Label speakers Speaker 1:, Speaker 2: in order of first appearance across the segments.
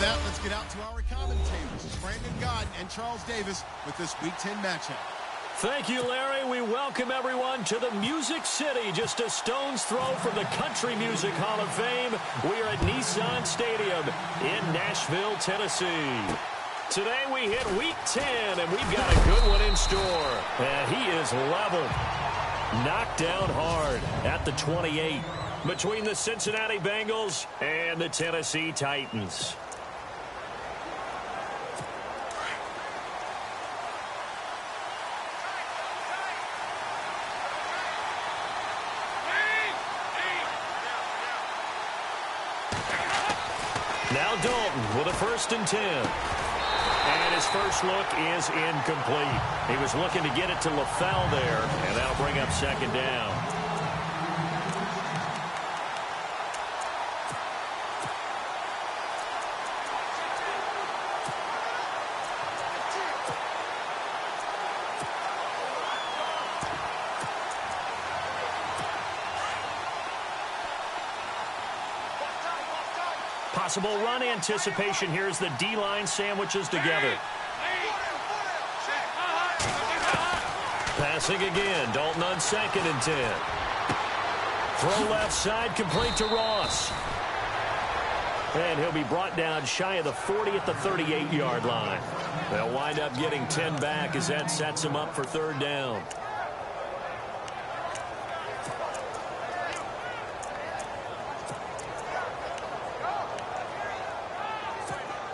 Speaker 1: that, let's get out to our commentators, Brandon Gott and Charles Davis, with this Week 10 matchup.
Speaker 2: Thank you, Larry. We welcome everyone to the Music City, just a stone's throw from the Country Music Hall of Fame. We are at Nissan Stadium in Nashville, Tennessee. Today we hit Week 10, and we've got a good one in store. And he is leveled, knocked down hard at the 28 between the Cincinnati Bengals and the Tennessee Titans. Now Dalton with a 1st and 10. And his first look is incomplete. He was looking to get it to LaFell there, and that'll bring up 2nd down. Possible run anticipation here as the D-line sandwiches together. Passing again. Dalton on 2nd and 10. Throw left side, complete to Ross. And he'll be brought down shy of the 40 at the 38-yard line. They'll wind up getting 10 back as that sets him up for 3rd down.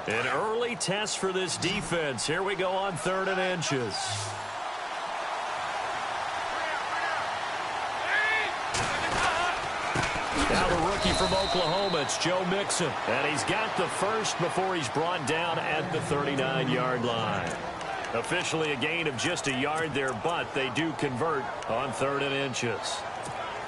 Speaker 2: An early test for this defense. Here we go on 3rd and inches. Now the rookie from Oklahoma, it's Joe Mixon. And he's got the first before he's brought down at the 39-yard line. Officially a gain of just a yard there, but they do convert on 3rd and inches.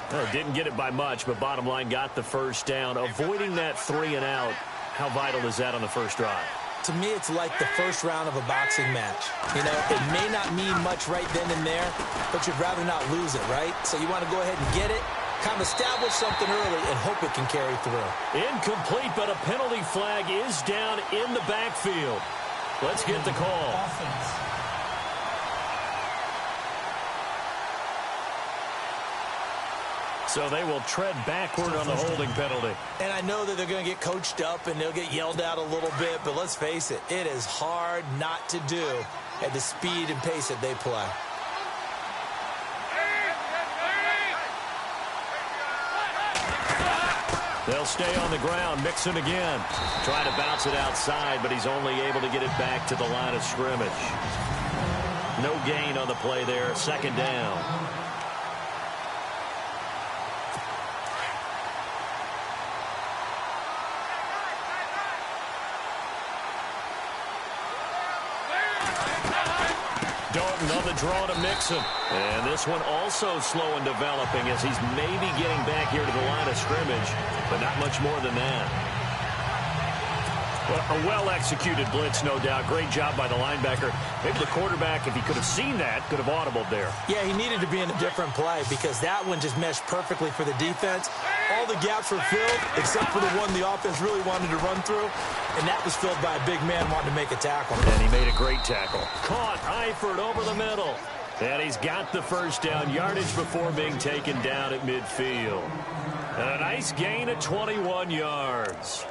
Speaker 2: Well, didn't get it by much, but bottom line got the 1st down. Avoiding that 3 and out. How vital is that on the first drive?
Speaker 3: To me, it's like the first round of a boxing match. You know, it may not mean much right then and there, but you'd rather not lose it, right? So you want to go ahead and get it, kind of establish something early, and hope it can carry through.
Speaker 2: Incomplete, but a penalty flag is down in the backfield. Let's get the call. So they will tread backward on the holding penalty.
Speaker 3: And I know that they're going to get coached up and they'll get yelled at a little bit, but let's face it, it is hard not to do at the speed and pace that they play.
Speaker 2: They'll stay on the ground. Mixon again. Trying to bounce it outside, but he's only able to get it back to the line of scrimmage. No gain on the play there. 2nd down. Dalton on the draw to Mixon. And this one also slow in developing as he's maybe getting back here to the line of scrimmage, but not much more than that. Well, a well-executed blitz, no doubt. Great job by the linebacker. Maybe the quarterback, if he could have seen that, could have audibled there.
Speaker 3: Yeah, he needed to be in a different play because that one just meshed perfectly for the defense. All the gaps were filled except for the one the offense really wanted to run through, and that was filled by a big man wanting to make a tackle.
Speaker 2: And he made a great tackle. Caught Eifert over the middle. And he's got the 1st down, yardage before being taken down at midfield. And a nice gain of 21 yards.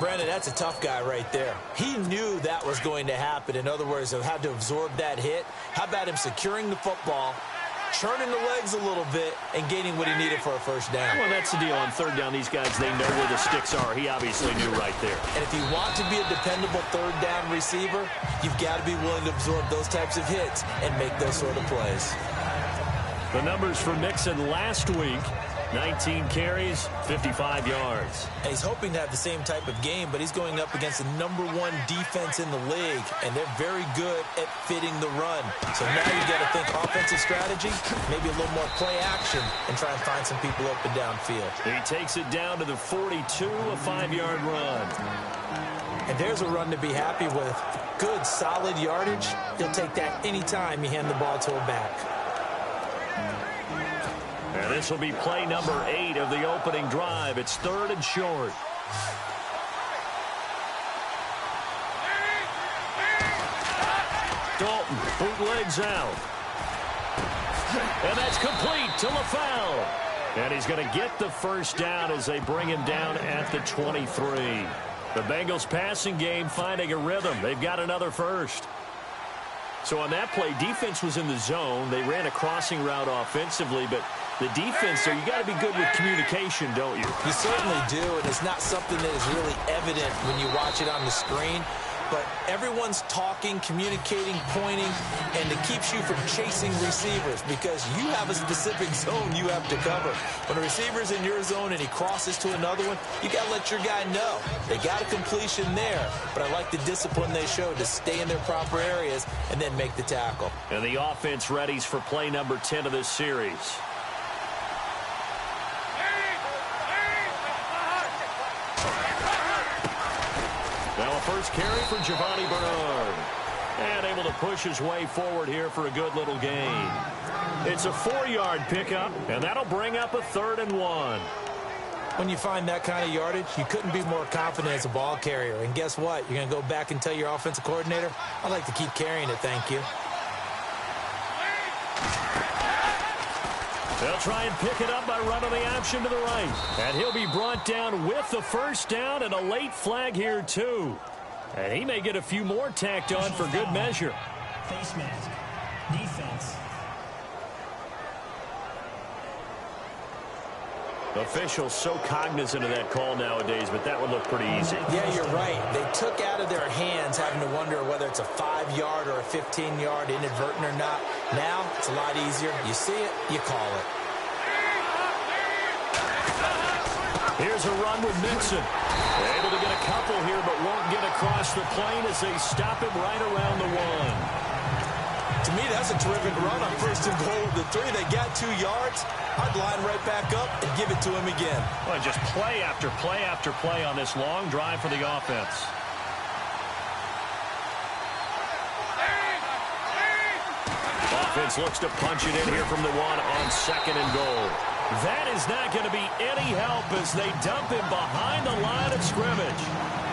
Speaker 3: Brandon, that's a tough guy right there. He knew that was going to happen. In other words, he had to absorb that hit. How about him securing the football, churning the legs a little bit, and gaining what he needed for a 1st down?
Speaker 2: Well, that's the deal. On 3rd down, these guys, they know where the sticks are. He obviously knew right there.
Speaker 3: And if you want to be a dependable 3rd down receiver, you've got to be willing to absorb those types of hits and make those sort of plays.
Speaker 2: The numbers for Mixon last week: 19 carries, 55 yards.
Speaker 3: And he's hoping to have the same type of game, but he's going up against the #1 defense in the league, and they're very good at fitting the run. So now you've got to think offensive strategy, maybe a little more play action, and try and find some people up and downfield.
Speaker 2: He takes it down to the 42, a 5-yard run.
Speaker 3: And there's a run to be happy with. Good, solid yardage. He'll take that anytime you hand the ball to a back.
Speaker 2: And this will be play number 8 of the opening drive. It's 3rd and short. Dalton bootlegs out. And that's complete to LaFell. And he's going to get the first down as they bring him down at the 23. The Bengals passing game finding a rhythm. They've got another first. So on that play, defense was in the zone. They ran a crossing route offensively, but the defense there, you got to be good with communication, don't you?
Speaker 3: You certainly do, and it's not something that is really evident when you watch it on the screen. But everyone's talking, communicating, pointing, and it keeps you from chasing receivers because you have a specific zone you have to cover. When a receiver's in your zone and he crosses to another one, you got to let your guy know. They got a completion there, but I like the discipline they showed to stay in their proper areas and then make the tackle.
Speaker 2: And the offense readies for play number 10 of this series. Now a first carry for Giovanni Bernard. And able to push his way forward here for a good little gain. It's a 4-yard pickup, and that'll bring up a 3rd and 1.
Speaker 3: When you find that kind of yardage, you couldn't be more confident as a ball carrier. And guess what? You're going to go back and tell your offensive coordinator, I'd like to keep carrying it, thank you.
Speaker 2: They'll try and pick it up by running the option to the right. And he'll be brought down with the first down and a late flag here, too. And he may get a few more tacked on for good measure.
Speaker 4: Face mask. Defense.
Speaker 2: Officials so cognizant of that call nowadays, but that would look pretty easy.
Speaker 3: Yeah, you're right. They took out of their hands having to wonder whether it's a 5-yard or a 15-yard, inadvertent or not. Now, it's a lot easier. You see it, you call it.
Speaker 2: Here's a run with Mixon. They're able to get a couple here, but won't get across the plane as they stop him right around the 1.
Speaker 3: To me, that's a terrific run on 1st and goal with the 3. They got 2 yards. I'd line right back up and give it to him again.
Speaker 2: Well, just play after play after play on this long drive for the offense. Offense looks to punch it in here from the 1 on 2nd and goal. That is not going to be any help as they dump him behind the line of scrimmage.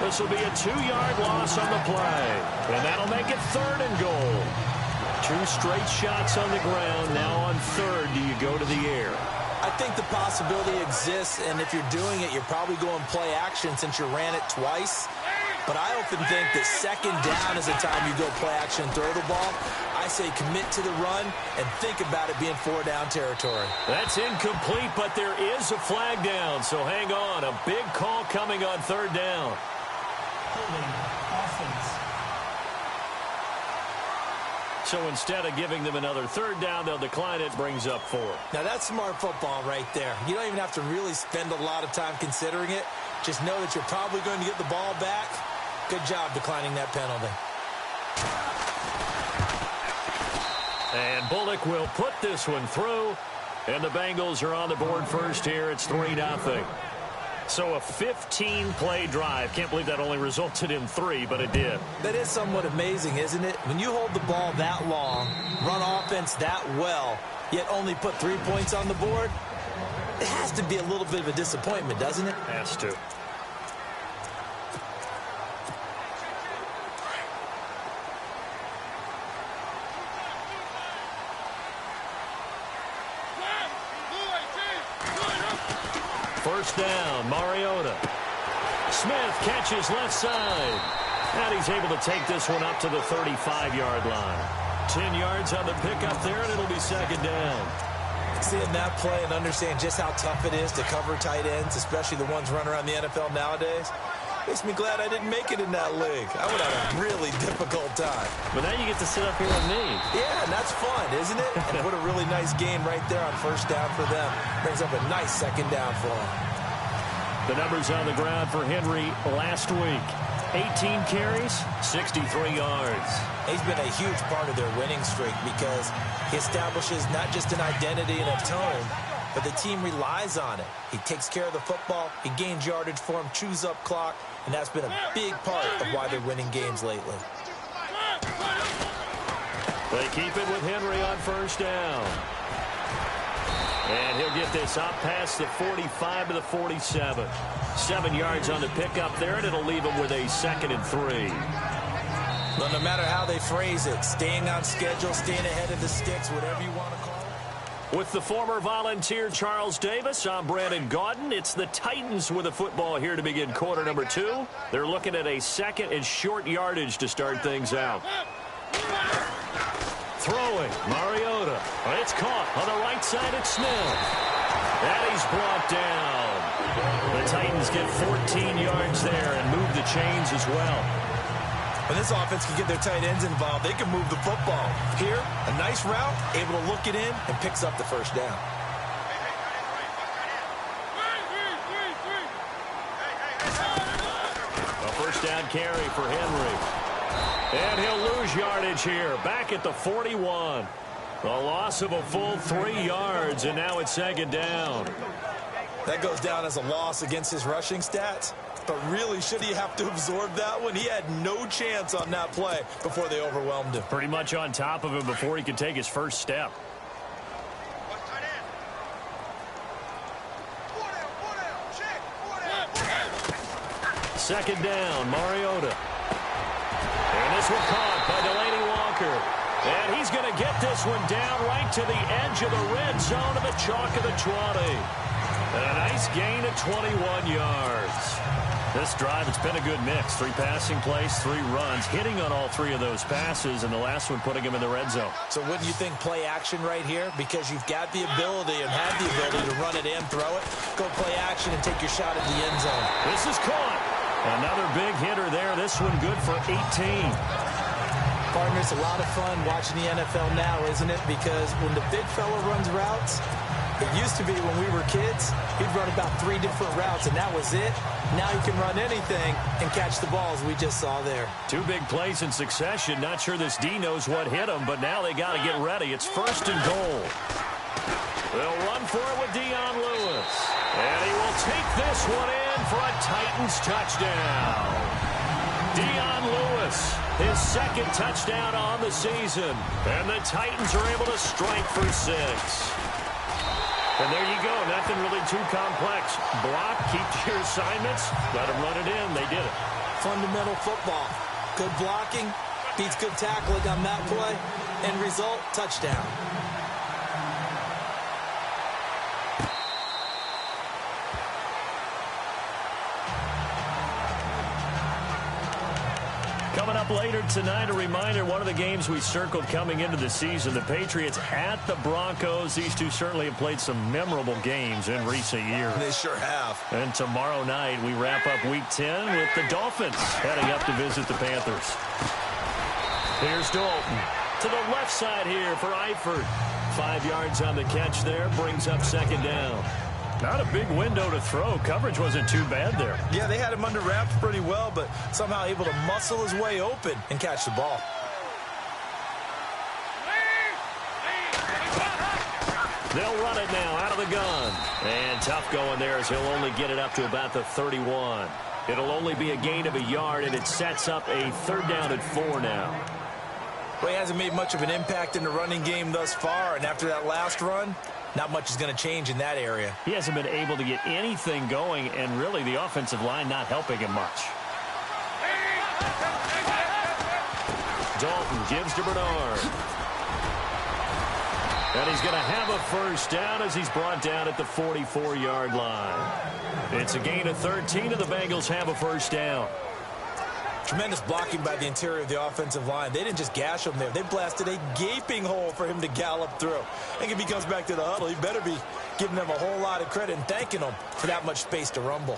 Speaker 2: This will be a 2-yard loss on the play. And that'll make it 3rd and goal. 2 straight shots on the ground. Now on 3rd, do you go to the air?
Speaker 3: I think the possibility exists, and if you're doing it, you're probably going play action since you ran it twice. But I often think that 2nd down is the time you go play action and throw the ball. I say commit to the run and think about it being 4-down territory.
Speaker 2: That's incomplete, but there is a flag down, so hang on. A big call coming on 3rd down.
Speaker 4: Holding. Offense.
Speaker 2: So instead of giving them another 3rd down, they'll decline it, brings up 4.
Speaker 3: Now, that's smart football right there. You don't even have to really spend a lot of time considering it. Just know that you're probably going to get the ball back. Good job declining that penalty.
Speaker 2: And Bullock will put this one through. And the Bengals are on the board first here. It's 3-0. So a 15-play drive. Can't believe that only resulted in 3, but it did.
Speaker 3: That is somewhat amazing, isn't it? When you hold the ball that long, run offense that well, yet only put 3 points on the board, it has to be a little bit of a disappointment, doesn't it?
Speaker 2: Has to. First down, Mariota. Smith catches left side. And he's able to take this one up to the 35-yard line. 10 yards on the pickup there, and it'll be 2nd down.
Speaker 3: Seeing that play and understand just how tough it is to cover tight ends, especially the ones running around the NFL nowadays, makes me glad I didn't make it in that league. I would have a really difficult time.
Speaker 2: But now you get to sit up here with me.
Speaker 3: Yeah, and that's fun, isn't it? And what a really nice game right there on 1st down for them. Brings up a nice 2nd down for them.
Speaker 2: The numbers on the ground for Henry last week. 18 carries, 63 yards.
Speaker 3: He's been a huge part of their winning streak because he establishes not just an identity and a tone, but the team relies on it. He takes care of the football, he gains yardage for him, chews up clock, and that's been a big part of why they're winning games lately.
Speaker 2: They keep it with Henry on 1st down. And he'll get this up past the 45 to the 47. 7 yards on the pickup there, and it'll leave him with a 2nd and 3.
Speaker 3: Well, no matter how they phrase it, staying on schedule, staying ahead of the sticks, whatever you want to call it.
Speaker 2: With the former Volunteer Charles Davis, I'm Brandon Gaudin. It's the Titans with the football here to begin quarter number 2. They're looking at a second and short yardage to start things out. Throwing, Mariota. It's caught on the right side at Smith. And he's brought down. The Titans get 14 yards there and move the chains as well.
Speaker 3: When this offense can get their tight ends involved, they can move the football. Here, a nice route, able to look it in, and picks up the first down.
Speaker 2: A first down carry for Henry. And he'll lose yardage here, back at the 41. A loss of a full 3 yards, and now it's second down.
Speaker 3: That goes down as a loss against his rushing stats. But really, should he have to absorb that one? He had no chance on that play before they overwhelmed him.
Speaker 2: Pretty much on top of him before he could take his first step. Second down, Mariota. And this one caught by Delaney Walker. And he's going to get this one down right to the edge of the red zone of the chalk of the 20. And a nice gain of 21 yards. This drive, it's been a good mix. 3 passing plays, 3 runs, hitting on all 3 of those passes, and the last one putting him in the red zone.
Speaker 3: So wouldn't you think play action right here? Because you've got the ability and have the ability to run it and throw it. Go play action and take your shot at the end zone.
Speaker 2: This is caught. Another big hitter there. This one good for 18.
Speaker 3: Partner, it's a lot of fun watching the NFL now, isn't it? Because when the big fella runs routes, it used to be when we were kids, he'd run about 3 different routes, and that was it. Now he can run anything and catch the balls we just saw there.
Speaker 2: 2 big plays in succession. Not sure this D knows what hit him, but now they got to get ready. It's first and goal. They'll run for it with Dion Lewis. And he will take this one in for a Titans touchdown. Dion Lewis, his second touchdown on the season. And the Titans are able to strike for 6. And there you go. Nothing really too complex. Block, keep to your assignments, let them run it in. They did it.
Speaker 3: Fundamental football. Good blocking, beats good tackling on that play. End result, touchdown.
Speaker 2: Coming up later tonight, a reminder, one of the games we circled coming into the season, the Patriots at the Broncos. These two certainly have played some memorable games in recent years.
Speaker 3: They sure have.
Speaker 2: And tomorrow night, we wrap up Week 10 with the Dolphins heading up to visit the Panthers. Here's Dalton to the left side here for Eifert. 5 yards on the catch there, brings up second down. Not a big window to throw. Coverage wasn't too bad there.
Speaker 3: Yeah, they had him under wraps pretty well, but somehow able to muscle his way open and catch the ball.
Speaker 2: They'll run it now out of the gun. And tough going there as he'll only get it up to about the 31. It'll only be a gain of a yard, and it sets up a third down at 4 now.
Speaker 3: Well, he hasn't made much of an impact in the running game thus far, and after that last run, not much is going to change in that area.
Speaker 2: He hasn't been able to get anything going, and really the offensive line not helping him much. Dalton gives to Bernard. And he's going to have a first down as he's brought down at the 44-yard line. It's a gain of 13, and the Bengals have a first down.
Speaker 3: Tremendous blocking by the interior of the offensive line. They didn't just gash him there. They blasted a gaping hole for him to gallop through. I think if he comes back to the huddle, he better be giving them a whole lot of credit and thanking them for that much space to rumble.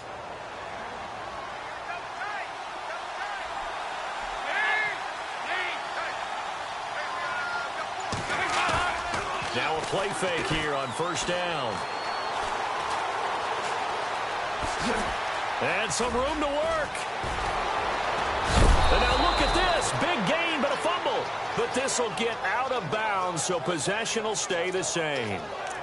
Speaker 2: Now a play fake here on first down. And some room to work. And now look at this. Big gain, but a fumble. But this will get out of bounds, so possession will stay the same.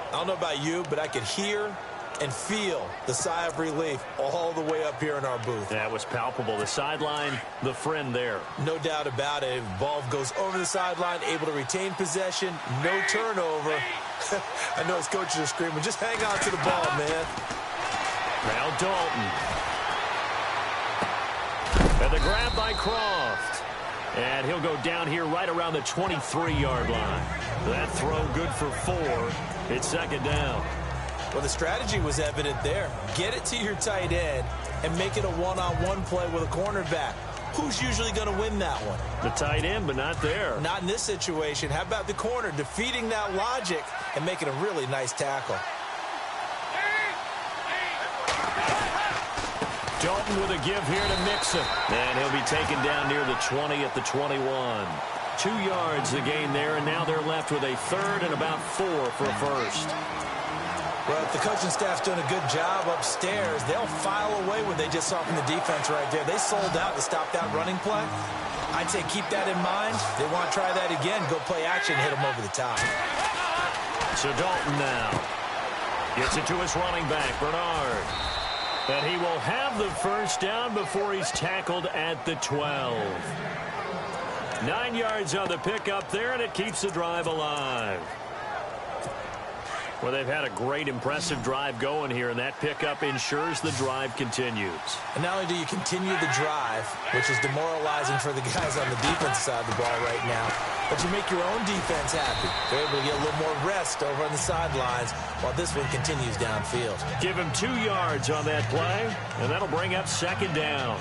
Speaker 3: I don't know about you, but I could hear and feel the sigh of relief all the way up here in our booth.
Speaker 2: That was palpable. The sideline, the friend there.
Speaker 3: No doubt about it. Ball goes over the sideline, able to retain possession, no turnover. I know his coaches are screaming, just hang on to the ball, man.
Speaker 2: Now Dalton. And the grab by Croft. And he'll go down here right around the 23-yard line. That throw good for 4. It's second down.
Speaker 3: Well, the strategy was evident there. Get it to your tight end and make it a one-on-one play with a cornerback. Who's usually going to win that one?
Speaker 2: The tight end, but not there.
Speaker 3: Not in this situation. How about the corner defeating that logic and making a really nice tackle?
Speaker 2: Dalton with a give here to Mixon. And he'll be taken down near the 20 at the 21. 2 yards the gain there, and now they're left with a third and about 4 for a first.
Speaker 3: Well, if the coaching staff's doing a good job upstairs, they'll file away what they just saw from the defense right there. They sold out to stop that running play. I'd say keep that in mind. They want to try that again. Go play action, hit them over the top.
Speaker 2: So Dalton now gets it to his running back, Bernard. And he will have the first down before he's tackled at the 12. 9 yards on the pickup there, and it keeps the drive alive. Well, they've had a great, impressive drive going here, and that pickup ensures the drive continues.
Speaker 3: And not only do you continue the drive, which is demoralizing for the guys on the defense side of the ball right now, but you make your own defense happy. They're able to get a little more rest over on the sidelines while this one continues downfield.
Speaker 2: Give him 2 yards on that play, and that'll bring up second down.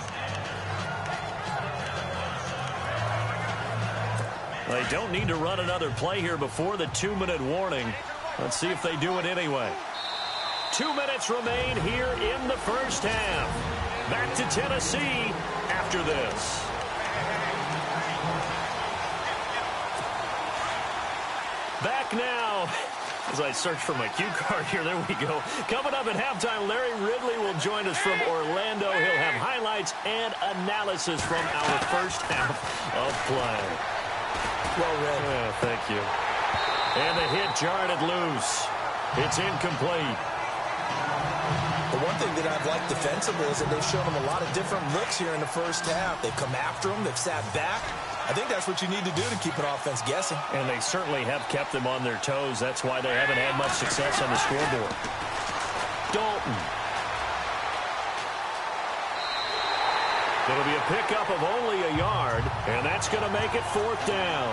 Speaker 2: They don't need to run another play here before the 2-minute warning. Let's see if they do it anyway. 2 minutes remain here in the first half. Back to Tennessee after this. Back now. As I search for my cue card here, there we go. Coming up at halftime, Larry Ridley will join us from Orlando. He'll have highlights and analysis from our first half of play.
Speaker 3: Well read.
Speaker 2: Yeah, thank you. And the hit jarred it loose. It's incomplete.
Speaker 3: The one thing that I've liked defensively is that they've shown them a lot of different looks here in the first half. They've come after them. They've sat back. I think that's what you need to do to keep an offense guessing.
Speaker 2: And they certainly have kept them on their toes. That's why they haven't had much success on the scoreboard. Dalton. It'll be a pickup of only a yard, and that's going to make it 4th down.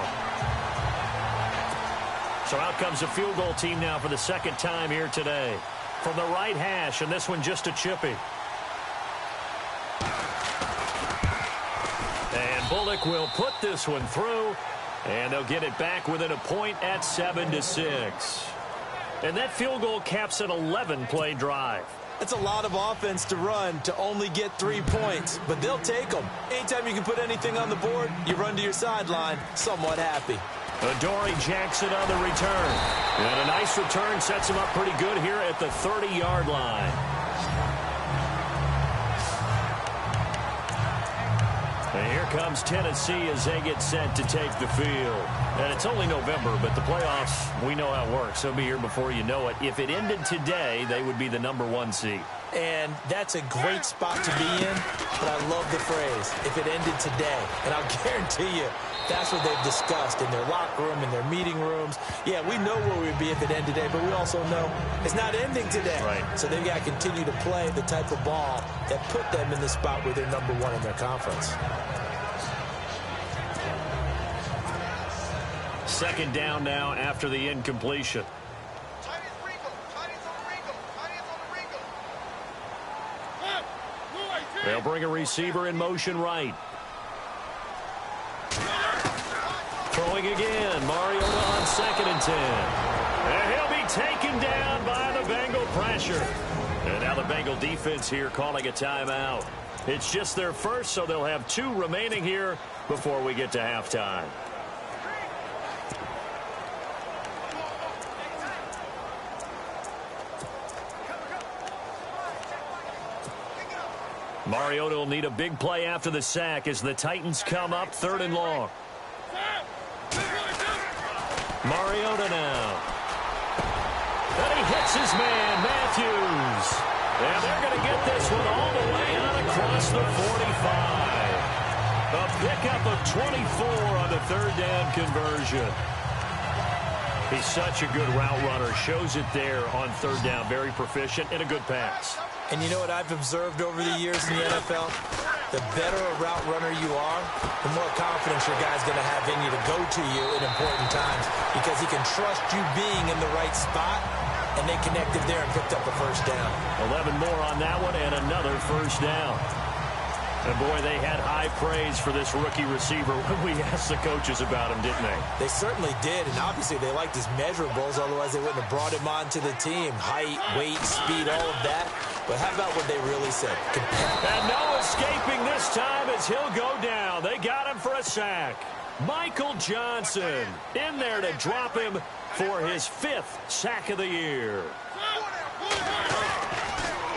Speaker 2: So out comes the field goal team now for the second time here today. From the right hash, and this one just a chippy. And Bullock will put this one through, and they'll get it back within a point at 7-6. And that field goal caps an 11-play drive.
Speaker 3: It's a lot of offense to run to only get 3 points, but they'll take them. Anytime you can put anything on the board, you run to your sideline somewhat happy.
Speaker 2: Adoree Jackson on the return. And a nice return sets him up pretty good here at the 30-yard line. And here comes Tennessee as they get set to take the field. And it's only November, but the playoffs, we know how it works. They'll be here before you know it. If it ended today, they would be the #1 seed.
Speaker 3: And that's a great spot to be in, but I love the phrase, if it ended today. And I'll guarantee you, that's what they've discussed in their locker room, in their meeting rooms. Yeah, we know where we'd be if it ended today, but we also know it's not ending today.
Speaker 2: Right.
Speaker 3: So they've got to continue to play the type of ball that put them in the spot where they're #1 in their conference.
Speaker 2: Second down now after the incompletion. They'll bring a receiver in motion right. Throwing again. Mariota on 2nd and 10. And he'll be taken down by the Bengal pressure. And now the Bengal defense here calling a timeout. It's just their first, so they'll have 2 remaining here before we get to halftime. Mariota will need a big play after the sack as the Titans come up 3rd and long. Mariota now. And he hits his man, Matthews. And they're going to get this one all the way out across the 45. A pickup of 24 on the 3rd down conversion. He's such a good route runner. Shows it there on 3rd down. Very proficient and a good pass.
Speaker 3: And you know what I've observed over the years in the NFL? The better a route runner you are, the more confidence your guy's going to have in you to go to you in important times because he can trust you being in the right spot, and they connected there and picked up a first down.
Speaker 2: 11 more on that one and another first down. And, boy, they had high praise for this rookie receiver when we asked the coaches about him, didn't they?
Speaker 3: They certainly did, and obviously they liked his measurables, otherwise they wouldn't have brought him onto the team. Height, weight, speed, all of that. But how about what they really said?
Speaker 2: And no escaping this time as he'll go down. They got him for a sack. Michael Johnson in there to drop him for his 5th sack of the year.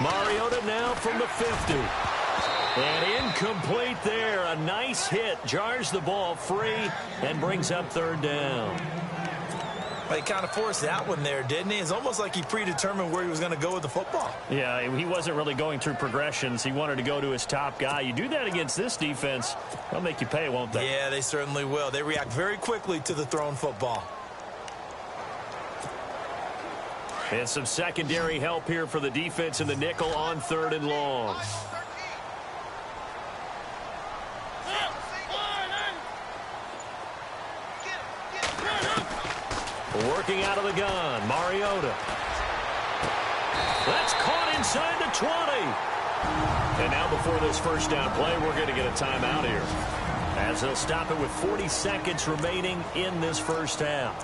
Speaker 2: Mariota now from the 50. And incomplete there. A nice hit. Jars the ball free and brings up 3rd down.
Speaker 3: Well, he kind of forced that one there, didn't he? It's almost like he predetermined where he was going to go with the football.
Speaker 2: Yeah, he wasn't really going through progressions. He wanted to go to his top guy. You do that against this defense, they'll make you pay, won't they?
Speaker 3: Yeah, they certainly will. They react very quickly to the thrown football.
Speaker 2: And some secondary help here for the defense in the nickel on 3rd and long. Working out of the gun, Mariota. That's caught inside the 20. And now before this first down play, we're going to get a timeout here, as they'll stop it with 40 seconds remaining in this first half.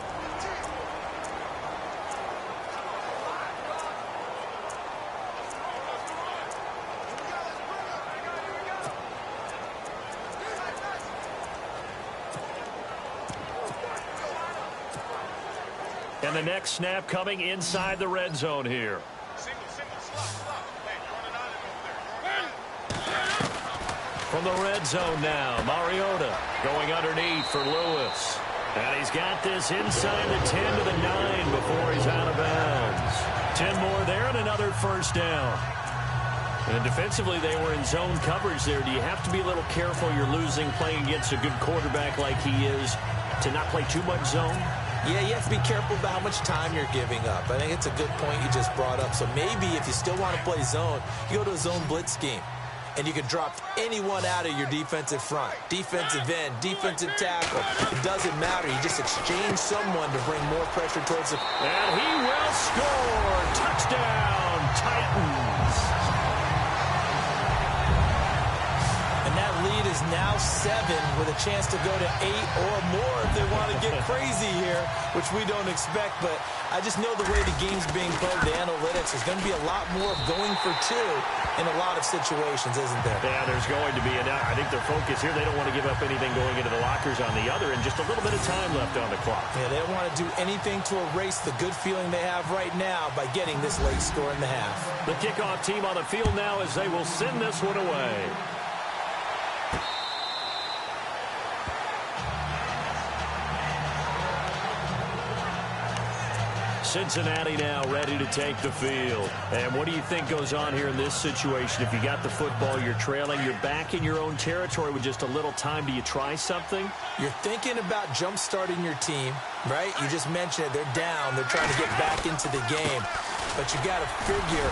Speaker 2: And the next snap coming inside the red zone here. From the red zone now, Mariota going underneath for Lewis. And he's got this inside the 10 to the 9 before he's out of bounds. 10 more there and another first down. And defensively, they were in zone coverage there. Do you have to be a little careful? You're losing playing against a good quarterback like he is to not play too much zone?
Speaker 3: Yeah, you have to be careful about how much time you're giving up. I think it's a good point you just brought up. So maybe if you still want to play zone, you go to a zone blitz scheme. And you can drop anyone out of your defensive front. Defensive end, defensive tackle. It doesn't matter. You just exchange someone to bring more pressure towards the...
Speaker 2: And he will score. Touchdown, Titans.
Speaker 3: And that lead is now 7 with a chance to go to 8 or more if they want to get crazy here, which we don't expect. But I just know the way the game's being played, the analytics, there's going to be a lot more of going for 2 in a lot of situations, isn't there?
Speaker 2: Yeah, there's going to be. And I think their focus here, they don't want to give up anything going into the lockers on the other, and just a little bit of time left on the clock.
Speaker 3: Yeah, they don't want to do anything to erase the good feeling they have right now by getting this late score in the half.
Speaker 2: The kickoff team on the field now as they will send this one away. Cincinnati now ready to take the field. And what do you think goes on here in this situation? If you got the football, you're trailing, you're back in your own territory with just a little time. Do you try something?
Speaker 3: You're thinking about jump-starting your team, right? You just mentioned it. They're down. They're trying to get back into the game. But you got to figure,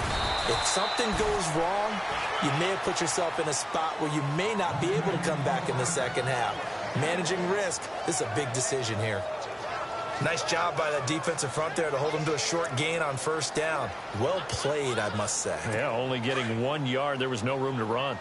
Speaker 3: if something goes wrong, you may have put yourself in a spot where you may not be able to come back in the second half. Managing risk, this is a big decision here. Nice job by that defensive front there to hold them to a short gain on first down. Well played, I must say.
Speaker 2: Yeah, only getting 1 yard. There was no room to run.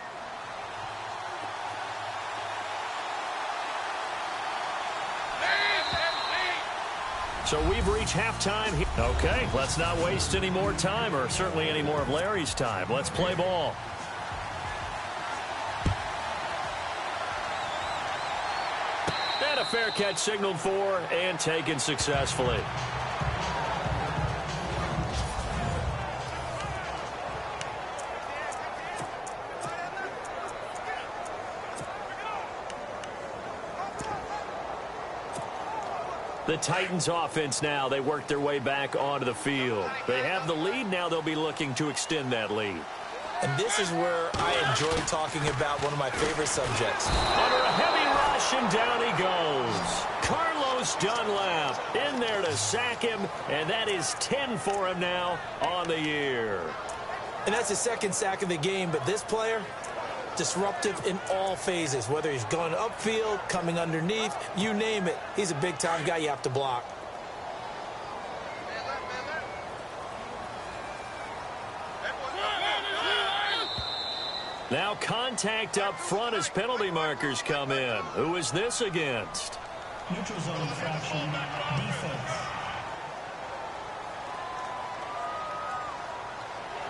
Speaker 2: So we've reached halftime here. Okay, let's not waste any more time, or certainly any more of Larry's time. Let's play ball. And a fair catch signaled for and taken successfully. The Titans offense now, they work their way back onto the field. They have the lead. Now they'll be looking to extend that lead.
Speaker 3: And this is where I enjoy talking about one of my favorite subjects.
Speaker 2: Under a heavy rush, and down he goes. Carlos Dunlap in there to sack him, and that is 10 for him now on the year.
Speaker 3: And that's his second sack of the game, but this player, disruptive in all phases, whether he's going upfield, coming underneath, you name it. He's a big-time guy you have to block.
Speaker 2: Now contact up front as penalty markers come in. Who is this against?
Speaker 4: Neutral zone infraction, defense.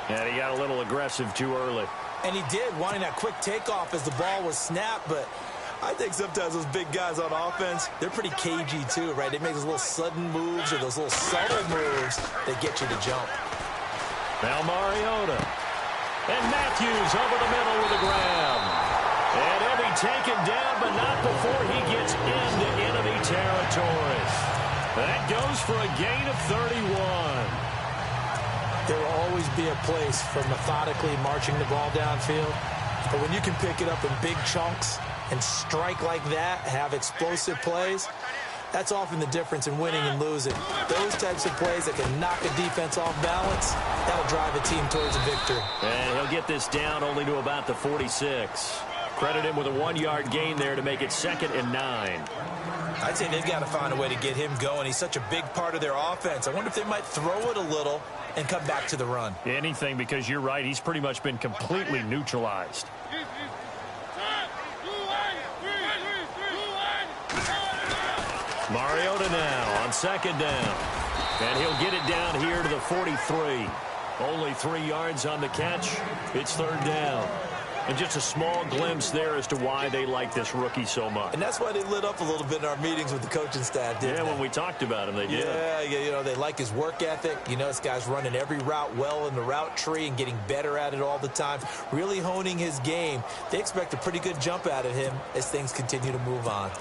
Speaker 2: And he got a little aggressive too early.
Speaker 3: And he did, wanting that quick takeoff as the ball was snapped, but I think sometimes those big guys on offense, they're pretty cagey too, right? They make those little sudden moves or those little subtle moves that get you to jump.
Speaker 2: Now Mariota. And Matthews over the middle with a grab. And he'll be taken down, but not before he gets into enemy territory. That goes for a gain of 31.
Speaker 3: There will always be a place for methodically marching the ball downfield. But when you can pick it up in big chunks and strike like that, have explosive plays, that's often the difference in winning and losing. Those types of plays that can knock a defense off balance, that'll drive a team towards a victory.
Speaker 2: And he'll get this down only to about the 46. Credit him with a 1-yard gain there to make it 2nd and 9.
Speaker 3: I'd say they've got to find a way to get him going. He's such a big part of their offense. I wonder if they might throw it a little and come back to the run.
Speaker 2: Anything, because you're right. He's pretty much been completely neutralized. Mariota now on 2nd down. And he'll get it down here to the 43. Only 3 yards on the catch. It's 3rd down. And just a small glimpse there as to why they like this rookie so much.
Speaker 3: And that's why they lit up a little bit in our meetings with the coaching staff, didn't they?
Speaker 2: When we talked about him, they did.
Speaker 3: Yeah, you know, they like his work ethic. You know, this guy's running every route well in the route tree and getting better at it all the time, really honing his game. They expect a pretty good jump out of him as things continue to move on.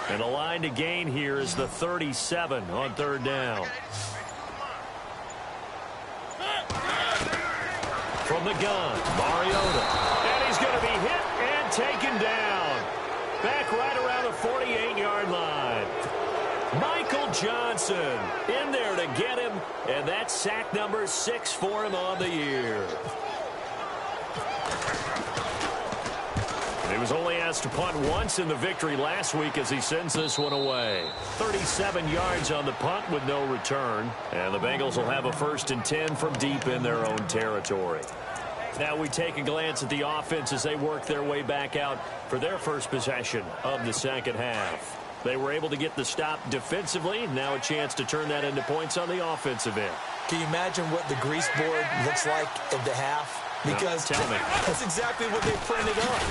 Speaker 2: And the line to gain here is the 37 on 3rd down. From the gun, Mariota. And he's going to be hit and taken down. Back right around the 48-yard line. Michael Johnson in there to get him. And that's sack number 6 for him on the year. He was only asked to punt once in the victory last week as he sends this one away. 37 yards on the punt with no return. And the Bengals will have a 1st and 10 from deep in their own territory. Now we take a glance at the offense as they work their way back out for their first possession of the 2nd half. They were able to get the stop defensively. Now a chance to turn that into points on the offensive end.
Speaker 3: Can you imagine what the grease board looks like at the half? Because
Speaker 2: tell me.
Speaker 3: That's exactly what they printed up.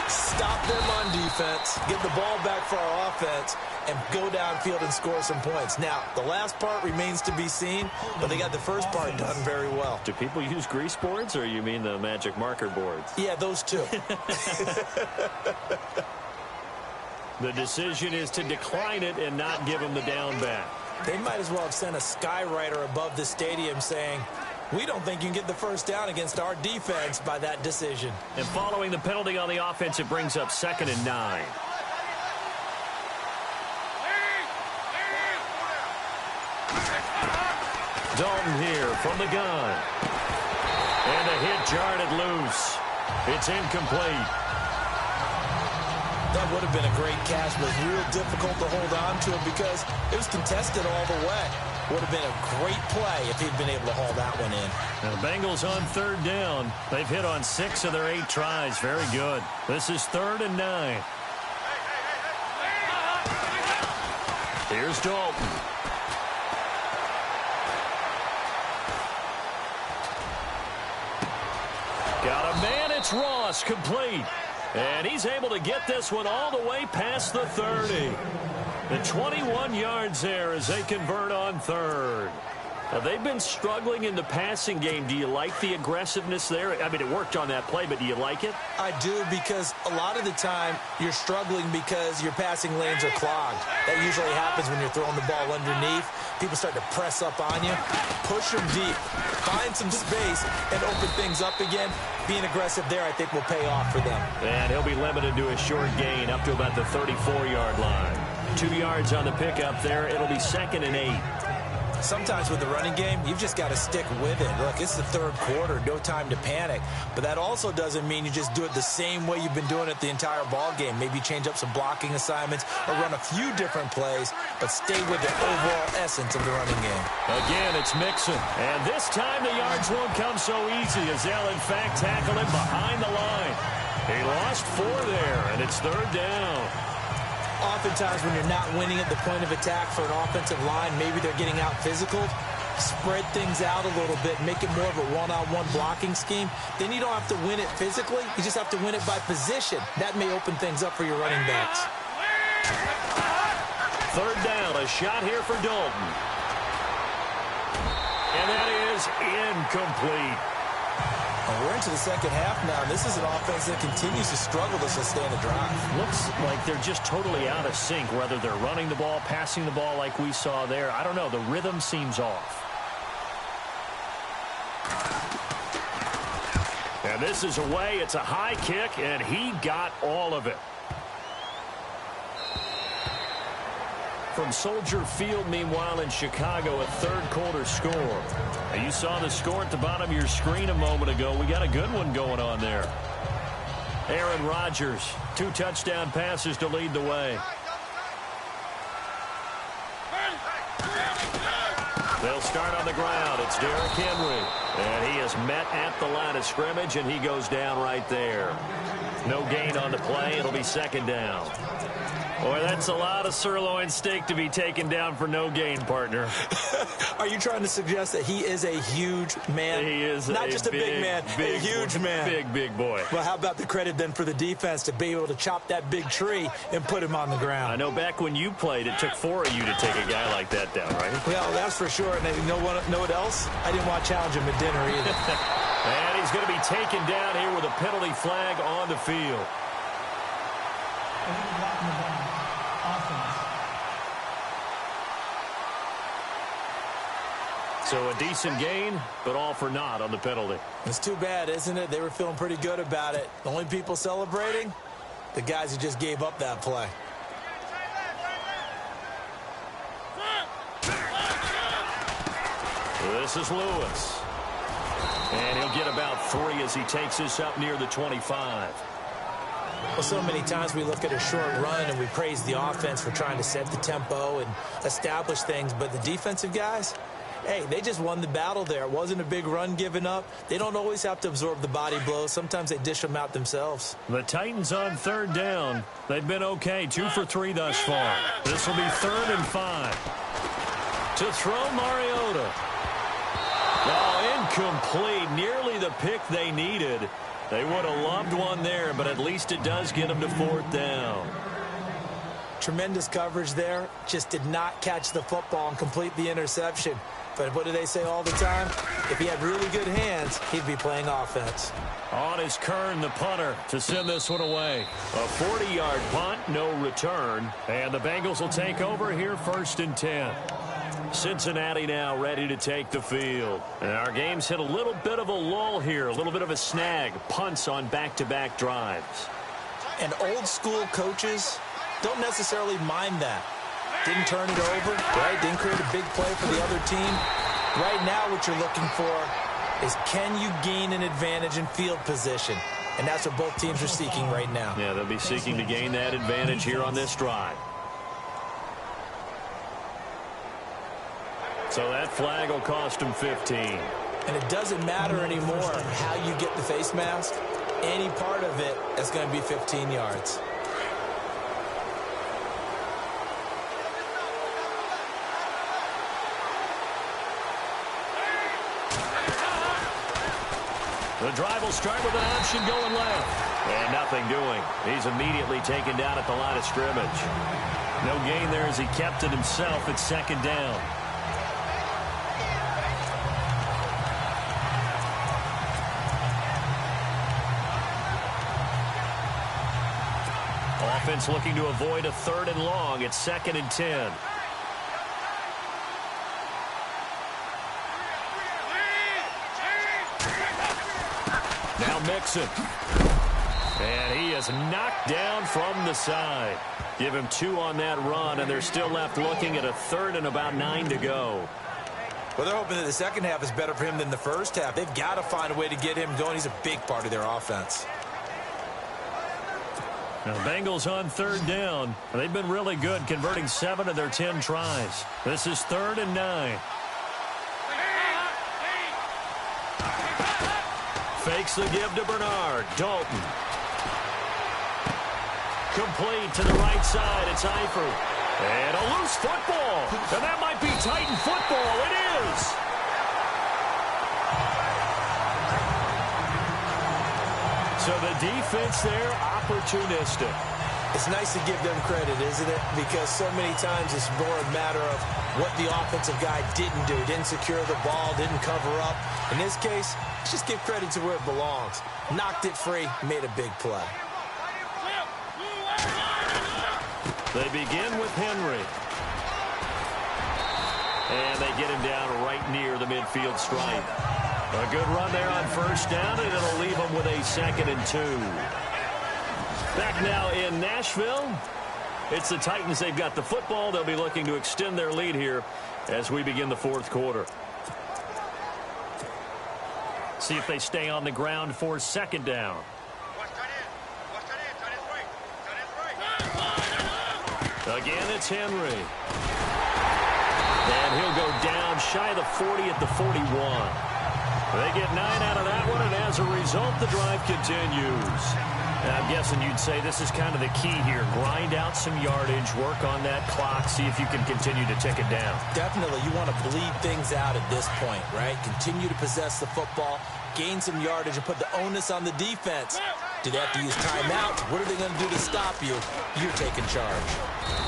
Speaker 3: Stop them on defense, get the ball back for our offense, and go downfield and score some points. Now, the last part remains to be seen, but they got the first part done very well.
Speaker 2: Do people use grease boards, or you mean the magic marker boards?
Speaker 3: Yeah, those two.
Speaker 2: The decision is to decline it and not give him the down back.
Speaker 3: They might as well have sent a skywriter above the stadium saying, we don't think you can get the first down against our defense by that decision.
Speaker 2: And following the penalty on the offense, it brings up 2nd and 9. Dalton here from the gun. And the hit jarred it loose. It's incomplete.
Speaker 3: That would have been a great catch, but it's real difficult to hold on to it because it was contested all the way. Would have been a great play if he'd been able to haul that one in.
Speaker 2: Now the Bengals on 3rd down. They've hit on 6 of their 8 tries. Very good. This is 3rd and 9. Here's Dalton. Got a man. It's Ross, complete. And he's able to get this one all the way past the 30. The 21 yards there as they convert on 3rd. Now, they've been struggling in the passing game. Do you like the aggressiveness there? I mean, it worked on that play, but do you like it?
Speaker 3: I do, because a lot of the time you're struggling because your passing lanes are clogged. That usually happens when you're throwing the ball underneath. People start to press up on you. Push them deep. Find some space and open things up again. Being aggressive there, I think, will pay off for them.
Speaker 2: And he'll be limited to a short gain up to about the 34-yard line. 2 yards on the pickup there. It'll be 2nd and 8.
Speaker 3: Sometimes with the running game, you've just got to stick with it. Look, it's the third quarter, no time to panic. But that also doesn't mean you just do it the same way you've been doing it the entire ball game. Maybe change up some blocking assignments or run a few different plays, but stay with the overall essence of the running game.
Speaker 2: Again, it's Mixon. And this time the yards won't come so easy as they'll, in fact, tackle him behind the line. He lost 4 there, and it's third down.
Speaker 3: Oftentimes when you're not winning at the point of attack for an offensive line, maybe they're getting out physical, spread things out a little bit, make it more of a one-on-one blocking scheme. Then you don't have to win it physically. You just have to win it by position. That may open things up for your running backs.
Speaker 2: Third down, a shot here for Dalton. And that is incomplete.
Speaker 3: Well, we're into the second half now. This is an offense that continues to struggle to sustain a drive.
Speaker 2: Looks like they're just totally out of sync, whether they're running the ball, passing the ball like we saw there. I don't know. The rhythm seems off. And this is away. It's a high kick, and he got all of it. From Soldier Field, meanwhile, in Chicago, a third-quarter score. Now, you saw the score at the bottom of your screen a moment ago. We got a good one going on there. Aaron Rodgers, 2 touchdown passes to lead the way. They'll start on the ground. It's Derrick Henry. And he is met at the line of scrimmage, and he goes down right there. No gain on the play. It'll be second down. Boy, that's a lot of sirloin steak to be taken down for no gain, partner.
Speaker 3: Are you trying to suggest that he is a huge man?
Speaker 2: He is
Speaker 3: not just a big man, a huge man.
Speaker 2: Big boy.
Speaker 3: Well, how about the credit then for the defense to be able to chop that big tree and put him on the ground?
Speaker 2: I know back when you played, it took 4 of you to take a guy like that down, right?
Speaker 3: Well, that's for sure. And you know what else? I didn't want to challenge him at dinner either.
Speaker 2: And he's going to be taken down here with a penalty flag on the field. So a decent gain, but all for naught on the penalty.
Speaker 3: It's too bad, isn't it? They were feeling pretty good about it. The only people celebrating, the guys who just gave up that play.
Speaker 2: This is Lewis. And he'll get about 3 as he takes this up near the 25.
Speaker 3: Well, so many times we look at a short run and we praise the offense for trying to set the tempo and establish things, but the defensive guys, hey, they just won the battle there. It wasn't a big run given up. They don't always have to absorb the body blows. Sometimes they dish them out themselves.
Speaker 2: The Titans on third down. They've been okay, 2 for 3 thus far. This will be 3rd and 5. To throw, Mariota. Oh, incomplete. Nearly the pick they needed. They would have loved one there, but at least it does get them to 4th down.
Speaker 3: Tremendous coverage there. Just did not catch the football and complete the interception. But what do they say all the time? If he had really good hands, he'd be playing offense.
Speaker 2: On is Kern, the punter, to send this one away. A 40-yard punt, no return. And the Bengals will take over here 1st and 10. Cincinnati now ready to take the field. And our game's hit a little bit of a lull here, a little bit of a snag. Punts on back-to-back drives.
Speaker 3: And old-school coaches don't necessarily mind that. Didn't turn it over, right? Didn't create a big play for the other team. Right now what you're looking for is can you gain an advantage in field position? And that's what both teams are seeking right now.
Speaker 2: Yeah, they'll be seeking to gain that advantage here on this drive. So that flag will cost him 15.
Speaker 3: And it doesn't matter anymore how you get the face mask. Any part of it is going to be 15 yards.
Speaker 2: The drive will start with an option going left. And nothing doing. He's immediately taken down at the line of scrimmage. No gain there as he kept it himself at 2nd down. Offense looking to avoid a 3rd and long. It's 2nd and 10. Now Mixon. And he is knocked down from the side. Give him 2 on that run, and they're still left looking at a 3rd and about 9 to go.
Speaker 3: Well, they're hoping that the second half is better for him than the first half. They've got to find a way to get him going. He's a big part of their offense.
Speaker 2: Now, the Bengals on third down. They've been really good, converting 7 of their 10 tries. This is 3rd and 9. Fakes the give to Bernard. Dalton. Complete to the right side. It's Eifert. And a loose football. And that might be Titan football. It is. So the defense there, opportunistic.
Speaker 3: It's nice to give them credit, isn't it? Because so many times it's more a matter of what the offensive guy didn't do. Didn't secure the ball, didn't cover up. In this case, let's just give credit to where it belongs. Knocked it free, made a big play.
Speaker 2: They begin with Henry. And they get him down right near the midfield stripe. A good run there on first down, and it'll leave them with a 2nd and 2. Back now in Nashville. It's the Titans. They've got the football. They'll be looking to extend their lead here as we begin the 4th quarter. See if they stay on the ground for 2nd down. Again, it's Henry. And he'll go down shy of the 40 at the 41. They get 9 out of that one, and as a result, the drive continues. I'm guessing you'd say this is kind of the key here. Grind out some yardage, work on that clock, see if you can continue to tick it down.
Speaker 3: Definitely. You want to bleed things out at this point, right? Continue to possess the football, gain some yardage, and put the onus on the defense. Do they have to use timeouts? What are they going to do to stop you? You're taking charge.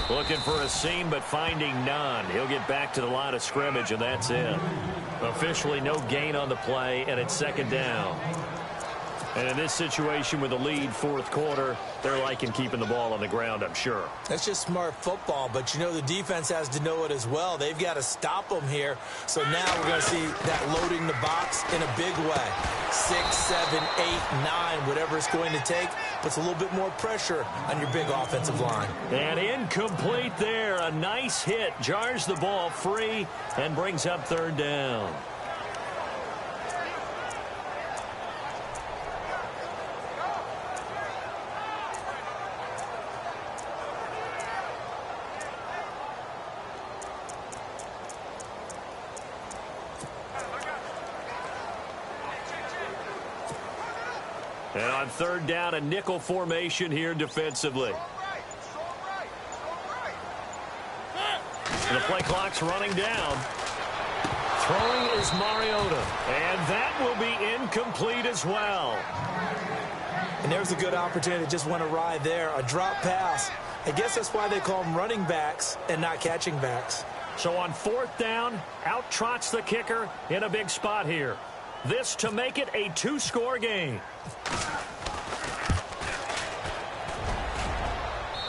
Speaker 2: Looking for a seam, but finding none. He'll get back to the line of scrimmage, and that's it. Officially no gain on the play, and it's 2nd down. And in this situation with the lead 4th quarter, they're liking keeping the ball on the ground, I'm sure.
Speaker 3: That's just smart football, but you know the defense has to know it as well. They've got to stop them here. So now we're going to see that loading the box in a big way. 6, 7, 8, 9, whatever it's going to take, puts a little bit more pressure on your big offensive line.
Speaker 2: And incomplete there. A nice hit. Jars the ball free and brings up 3rd down. And on 3rd down, a nickel formation here defensively. And the play clock's running down. Throwing is Mariota. And that will be incomplete as well.
Speaker 3: And there's a good opportunity to just went awry there. A drop pass. I guess that's why they call them running backs and not catching backs.
Speaker 2: So on 4th down, out trots the kicker in a big spot here. This to make it a 2-score game.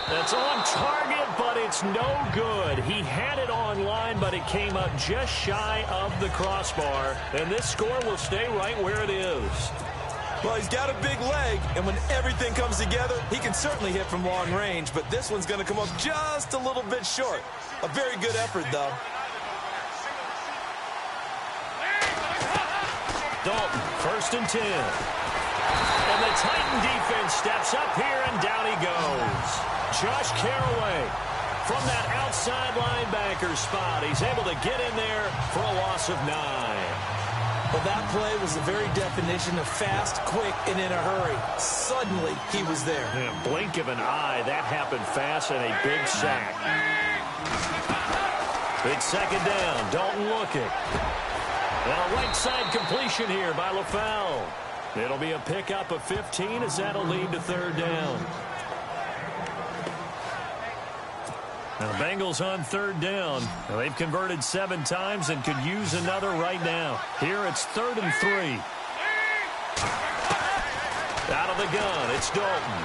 Speaker 2: That's on target, but it's no good. He had it on line, but it came up just shy of the crossbar. And this score will stay right where it is.
Speaker 3: Well, he's got a big leg, and when everything comes together, he can certainly hit from long range, but this one's going to come up just a little bit short. A very good effort, though.
Speaker 2: Dalton, 1st and 10. And the Titan defense steps up here, and down he goes. Josh Carraway from that outside linebacker spot. He's able to get in there for a loss of 9.
Speaker 3: Well, that play was the very definition of fast, quick, and in a hurry. Suddenly, he was there.
Speaker 2: In a blink of an eye, that happened fast, and a big sack. Big 2nd down. Dalton looking. And a right side completion here by LaFell. It'll be a pickup of 15 as that'll lead to 3rd down. Now, the Bengals on 3rd down. Now, they've converted 7 times and could use another right now. Here it's 3rd and 3. Out of the gun, it's Dalton.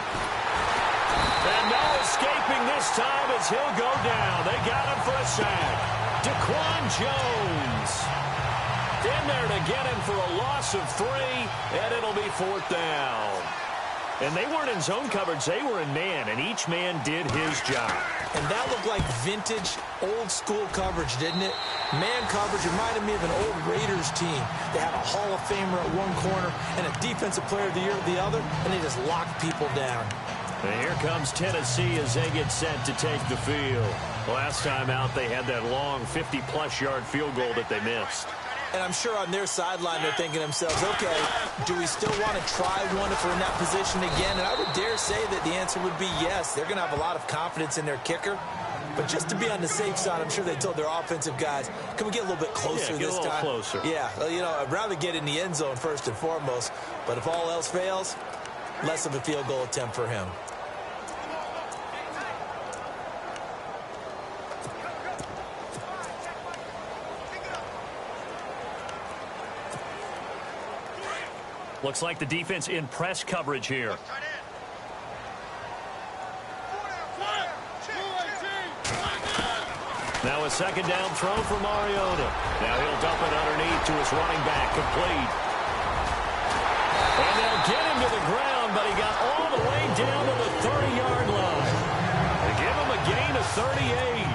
Speaker 2: And no escaping this time as he'll go down. They got him for a sack. Daquan Jones in there to get him for a loss of 3, and it'll be 4th down. And they weren't in zone coverage. They were in man, and each man did his job.
Speaker 3: And that looked like vintage, old-school coverage, didn't it? Man coverage reminded me of an old Raiders team. They had a Hall of Famer at one corner and a Defensive Player of the Year at the other, and they just locked people down.
Speaker 2: And here comes Tennessee as they get set to take the field. Last time out, they had that long 50-plus yard field goal that they missed.
Speaker 3: And I'm sure on their sideline they're thinking to themselves, okay, do we still want to try one if we're in that position again? And I would dare say that the answer would be yes. They're going to have a lot of confidence in their kicker. But just to be on the safe side, I'm sure they told their offensive guys, can we get a little bit closer this time?
Speaker 2: Get a little closer.
Speaker 3: Yeah, well, you know, I'd rather get in the end zone first and foremost. But if all else fails, less of a field goal attempt for him.
Speaker 2: Looks like the defense in press coverage here. Now a second down throw for Mariota. Now he'll dump it underneath to his running back, complete. And they'll get him to the ground, but he got all the way down to the 30-yard line. They give him a gain of 38.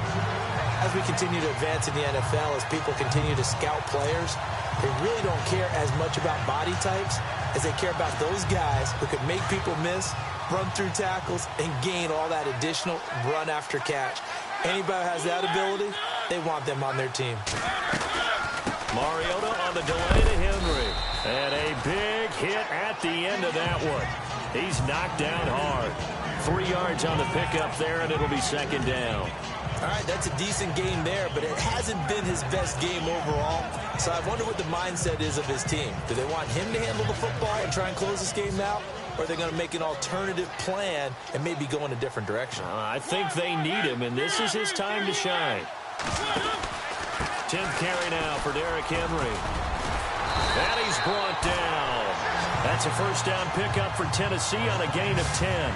Speaker 3: As we continue to advance in the NFL, as people continue to scout players, they really don't care as much about body types as they care about those guys who can make people miss, run through tackles, and gain all that additional run after catch. Anybody who has that ability, they want them on their team.
Speaker 2: Mariota on the delay to Henry. And a big hit at the end of that one. He's knocked down hard. 3 yards on the pickup there, and it'll be second down.
Speaker 3: All right, that's a decent game there, but it hasn't been his best game overall. So I wonder what the mindset is of his team. Do they want him to handle the football and try and close this game out? Or are they going to make an alternative plan and maybe go in a different direction?
Speaker 2: I think they need him, and this is his time to shine. 10th carry now for Derrick Henry. And he's brought down. That's a first down pickup for Tennessee on a gain of 10.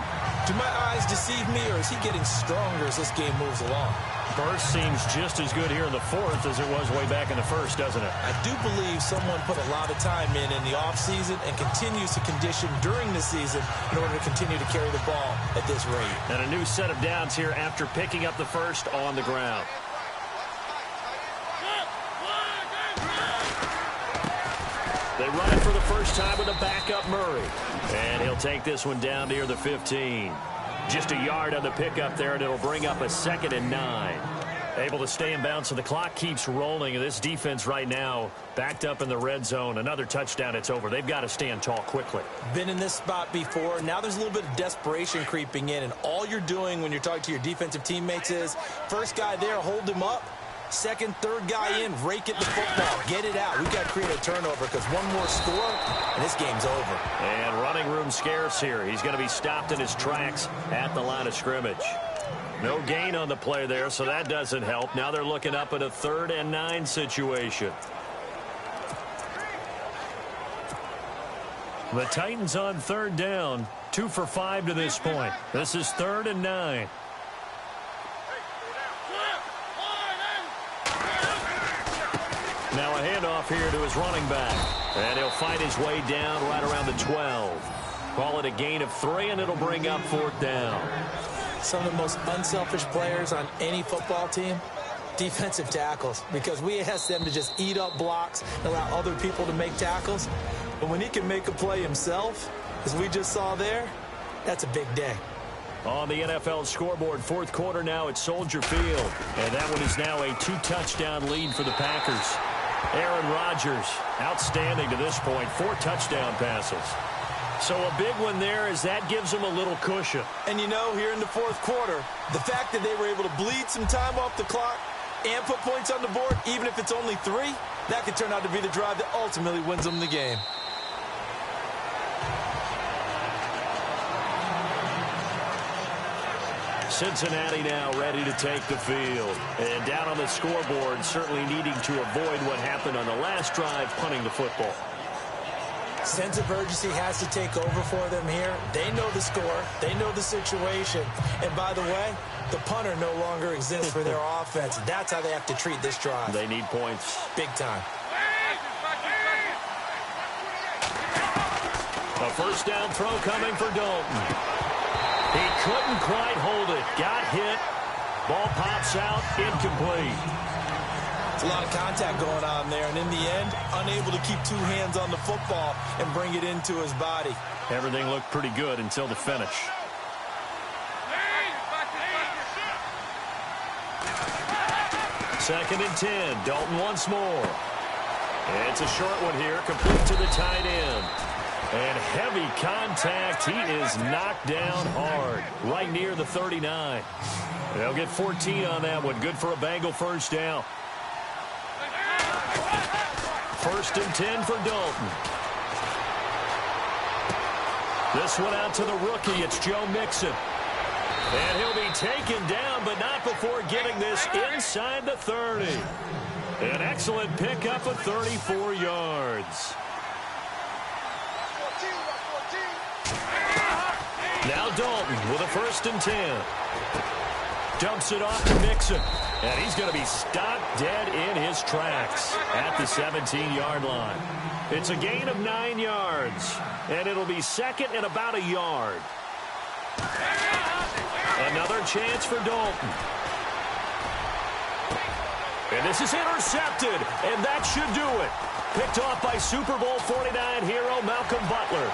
Speaker 3: Do my eyes deceive me, or is he getting stronger as this game moves along?
Speaker 2: Burst seems just as good here in the fourth as it was way back in the first, doesn't it?
Speaker 3: I do believe someone put a lot of time in the offseason and continues to condition during the season in order to continue to carry the ball at this rate.
Speaker 2: And a new set of downs here after picking up the first on the ground. They run it for the first time with a backup Murray. And he'll take this one down near the 15. Just a yard on the pickup there, and it'll bring up a 2nd and 9. Able to stay in bounds, so the clock keeps rolling. And this defense right now backed up in the red zone. Another touchdown, it's over. They've got to stand tall quickly.
Speaker 3: Been in this spot before. Now there's a little bit of desperation creeping in. And all you're doing when you're talking to your defensive teammates is, first guy there, hold him up. Second, third guy in, rake at the football. Get it out. We've got to create a turnover because one more score, and this game's over.
Speaker 2: And running room scarce here. He's going to be stopped in his tracks at the line of scrimmage. No gain on the play there, so that doesn't help. Now they're looking up at a 3rd and 9 situation. The Titans on 3rd down. 2 for 5 to this point. This is 3rd and 9. Now a handoff here to his running back. And he'll fight his way down right around the 12. Call it a gain of 3, and it'll bring up 4th down.
Speaker 3: Some of the most unselfish players on any football team, defensive tackles, because we ask them to just eat up blocks and allow other people to make tackles. But when he can make a play himself, as we just saw there, that's a big day.
Speaker 2: On the NFL scoreboard, 4th quarter now at Soldier Field. And that one is now a 2-touchdown lead for the Packers. Aaron Rodgers, outstanding to this point, 4 touchdown passes. So a big one there as that gives them a little cushion.
Speaker 3: And you know, here in the 4th quarter, the fact that they were able to bleed some time off the clock and put points on the board, even if it's only 3, that could turn out to be the drive that ultimately wins them the game.
Speaker 2: Cincinnati now ready to take the field. And down on the scoreboard, certainly needing to avoid what happened on the last drive, punting the football.
Speaker 3: Sense of urgency has to take over for them here. They know the score. They know the situation. And by the way, the punter no longer exists for their offense. That's how they have to treat this drive.
Speaker 2: They need points.
Speaker 3: Big time.
Speaker 2: A first down throw coming for Dalton. He couldn't quite hold it. Got hit. Ball pops out. Incomplete.
Speaker 3: It's a lot of contact going on there, and in the end, unable to keep two hands on the football and bring it into his body.
Speaker 2: Everything looked pretty good until the finish. Second and 10. Dalton once more. It's a short one here, complete to the tight end. And heavy contact. He is knocked down hard, right near the 39. They'll get 14 on that one. Good for a Bengal first down. First and 10 for Dalton. This one out to the rookie. It's Joe Mixon. And he'll be taken down, but not before getting this inside the 30. An excellent pickup of 34 yards. Now Dalton with a first and 10. Dumps it off to Mixon. And he's going to be stopped dead in his tracks at the 17-yard line. It's a gain of 9 yards. And it'll be second and about a yard. Another chance for Dalton. And this is intercepted. And that should do it. Picked off by Super Bowl 49 hero Malcolm Butler.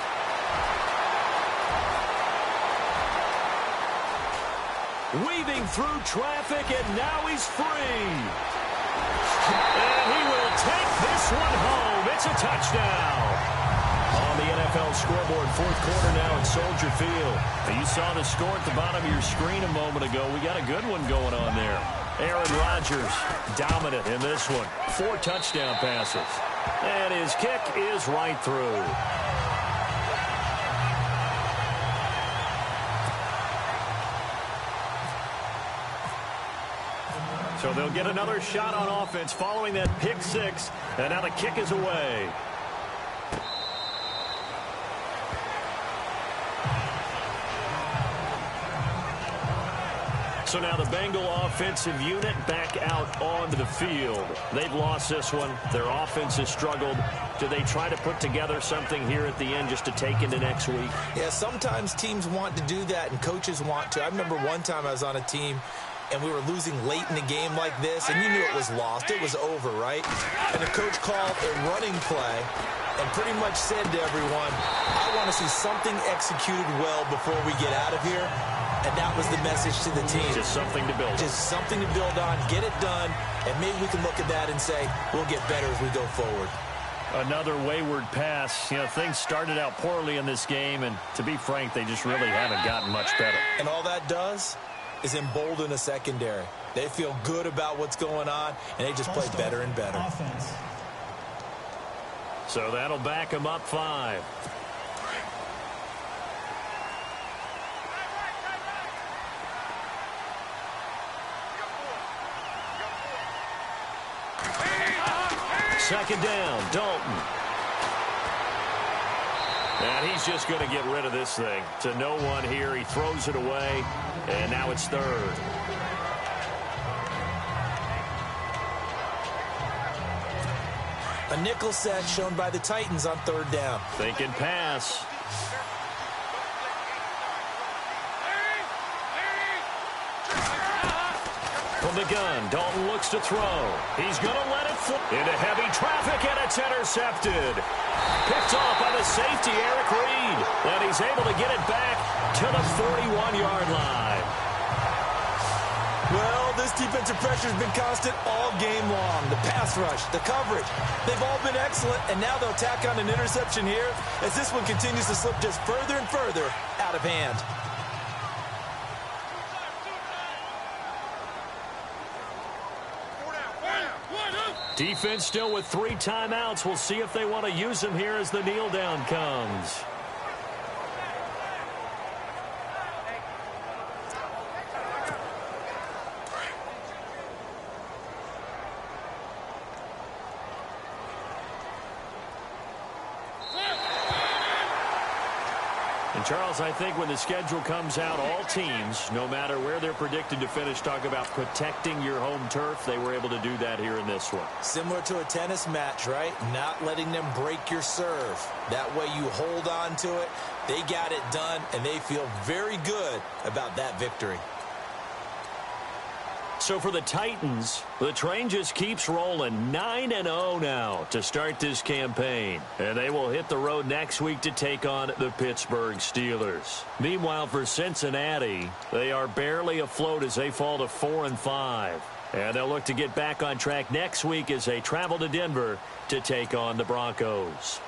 Speaker 2: Weaving through traffic, and now he's free. And he will take this one home. It's a touchdown. On the NFL scoreboard, fourth quarter now at Soldier Field. You saw the score at the bottom of your screen a moment ago. We got a good one going on there. Aaron Rodgers dominant in this one. 4 touchdown passes. And his kick is right through. So they'll get another shot on offense following that pick 6. And now the kick is away. So now the Bengal offensive unit back out onto the field. They've lost this one. Their offense has struggled. Do they try to put together something here at the end just to take into next week?
Speaker 3: Yeah, sometimes teams want to do that and coaches want to. I remember one time I was on a team and we were losing late in the game like this, and you knew it was lost. It was over, right? And the coach called a running play and pretty much said to everyone, I want to see something executed well before we get out of here. And that was the message to the team.
Speaker 2: Just something to build on.
Speaker 3: Just something to build on, get it done, and maybe we can look at that and say, we'll get better as we go forward.
Speaker 2: Another wayward pass. You know, things started out poorly in this game, and to be frank, they just really haven't gotten much better.
Speaker 3: And all that does is embolden a secondary. They feel good about what's going on, and they just play better and better.
Speaker 4: Offense.
Speaker 2: So that'll back them up 5. Second down, Dalton. And he's just going to get rid of this thing. To no one here. He throws it away, and now it's third.
Speaker 3: A nickel set shown by the Titans on third down.
Speaker 2: Thinking pass. From the gun, Dalton looks to throw. He's going to let it fly into heavy traffic, and it's intercepted. Picked off by the safety, Eric Reed. And he's able to get it back to the 41-yard line.
Speaker 3: Well, this defensive pressure has been constant all game long. The pass rush, the coverage, they've all been excellent, and now they'll tack on an interception here as this one continues to slip just further and further out of hand.
Speaker 2: Defense still with 3 timeouts. We'll see if they want to use them here as the kneel down comes. And, Charles, I think when the schedule comes out, all teams, no matter where they're predicted to finish, talk about protecting your home turf. They were able to do that here in this one.
Speaker 3: Similar to a tennis match, right? Not letting them break your serve. That way you hold on to it. They got it done, and they feel very good about that victory.
Speaker 2: So for the Titans, the train just keeps rolling 9-0 now to start this campaign. And they will hit the road next week to take on the Pittsburgh Steelers. Meanwhile, for Cincinnati, they are barely afloat as they fall to 4-5. And they'll look to get back on track next week as they travel to Denver to take on the Broncos.